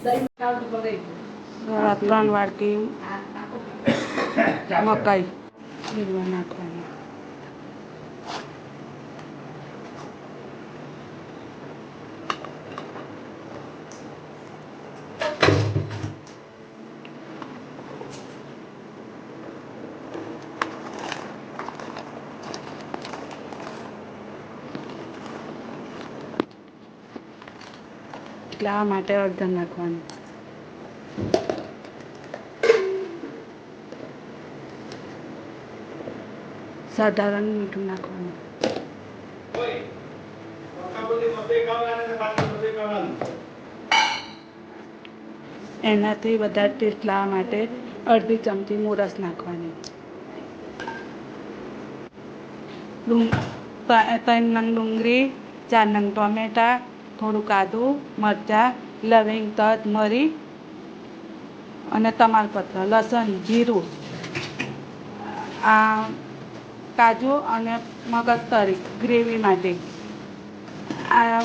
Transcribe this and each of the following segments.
3 વાટકી મકાઈ લીલવા નાખવાની. એટલા માટે હળદર નાખવાનું. સાધારણ મીઠું નાખવાનું. એનાથી વધારે ટેસ્ટ લાવવા માટે અડધી ચમચી મોરસ નાખવાની. 3 નંગ ડુંગળી, 4 નંગ ટોમેટા, થોડું કાદુ, મરચાં, લવિંગ, તજ, મરી અને તમાલપત્ર, લસણ, જીરું, આ કાજુ અને મગજતરી ગ્રેવી માટે. આ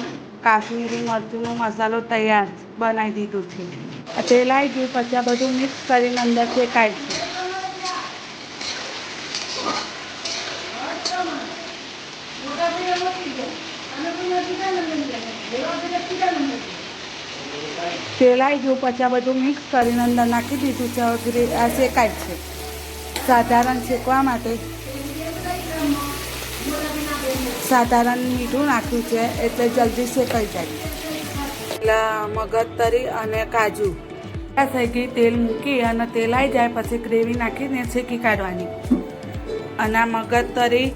કાશ્મીરી મરચુંનો મસાલો તૈયાર બનાવી દીધું છે. તેલ આવી ગયું પછી આ બધું મિક્સ કરીને અંદર શેકાય છે. તેલ આવી ગયું પછી આ બધું મિક્સ કરીને અંદર નાખી દીધું છે. આ શેકાય છે. સાધારણ શેકવા માટે સાધારણ મીઠું નાખ્યું છે એટલે જલ્દી શેકાઈ જાય. એટલે મગજતરી અને કાજુ થઈ ગઈ. તેલ મૂકી અને તેલ આવી જાય પછી ગ્રેવી નાખીને શેકી કાઢવાની. અને આ મગજતરી,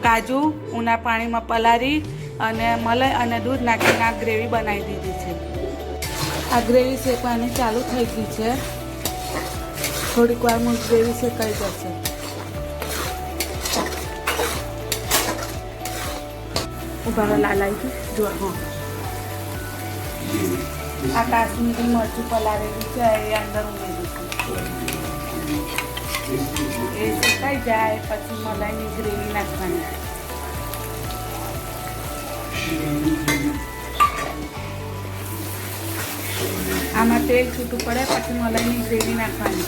કાજુ ઉના પાણીમાં પલાળી અને મલાઈ અને દૂધ નાખીને આ ગ્રેવી બનાવી દીધી છે. આ ગ્રેવી શેકવાની ચાલુ થઈ ગઈ છે. થોડીક વારમાં ગ્રેવી શેકાઈ જશે. ઉભારો લાલ આવી ગયું જો. હા, આ કાશ્મીરી મરચું પલાળેલું છે એ અંદર ઉમેરી દઈશું. એ શેકાઈ જાય પછી મલાઈની ગ્રેવી નાખવાની. આમાં તેલ છૂટું પડે પછી મલાઈની ગ્રેવી નાખવાની.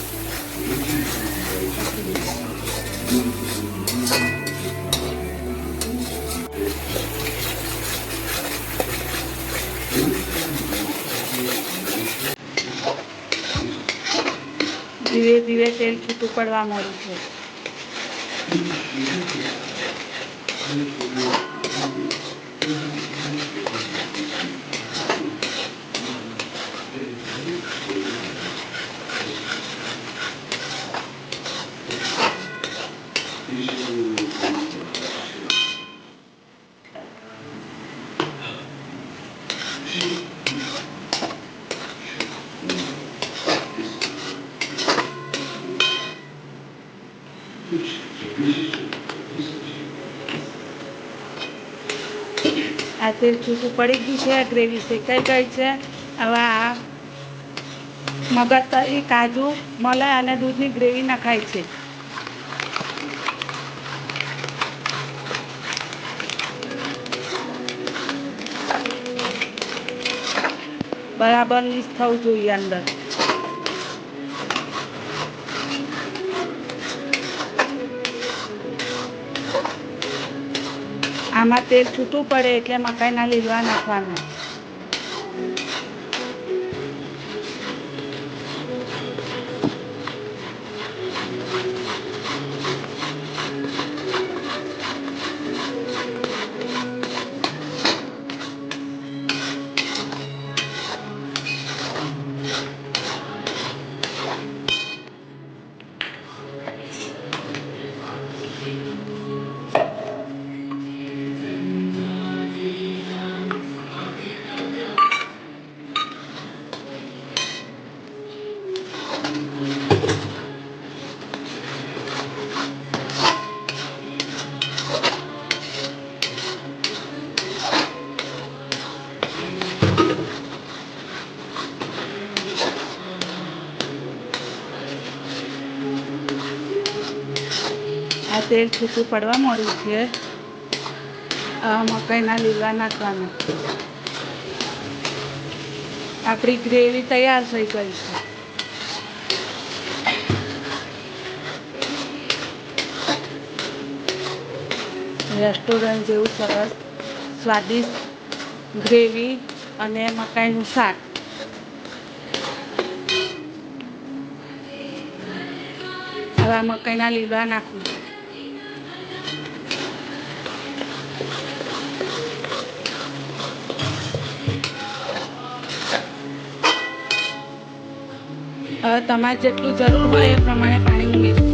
ધીરે ધીરે તેલ છૂટું પડવા મળ્યું છે. આ તેલ છૂટું પડી ગયું છે. ગ્રેવી શેકાઈ ગઈ છે. હવે આ મગજતરી, કાજુ, મલાઈ અને દૂધની ગ્રેવી નખાય છે. બરાબર મિક્સ થવું જોઈએ અંદર. આમાં તેલ છૂટું પડે એટલે મકાઈના લીલવા નાખવાના. આ તેલ છૂટું પડવા મળ્યું છે. મકાઈના લીલવા નાખવાના. આપણી ગ્રેવી તૈયાર થઈ ગઈ છે રેસ્ટોરન્ટ જેવું સરસ સ્વાદિષ્ટ ગ્રેવી અને મકાઈનું શાક. હવે મકાઈના લીલા નાખું. હવે તમારે જેટલું જરૂર હોય એ પ્રમાણે પાણી ઉમેરવું.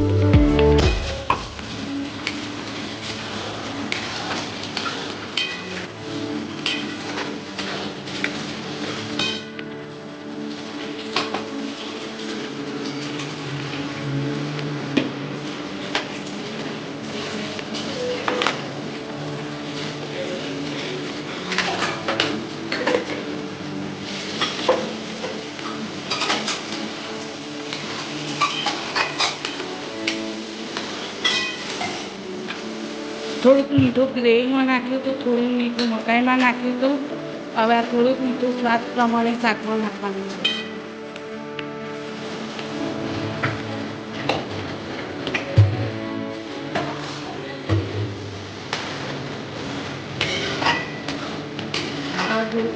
થોડુંક મીઠું ગ્રેવીમાં નાખ્યું હતું, થોડું મીઠું મકાઈમાં નાખ્યું હતું. હવે આ થોડુંક મીઠું સ્વાદ પ્રમાણે શાકમાં નાખવાનું છે.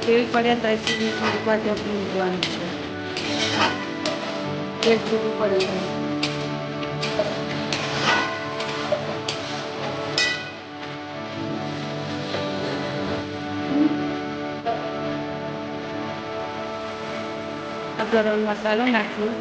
તેલ પડ્યા ત્યાં સુધી થોડીક વાર ઢાંકી મૂકવાનું છે. તેલ છૂટું પડે છે. ગરમ મસાલો નાખ્યો.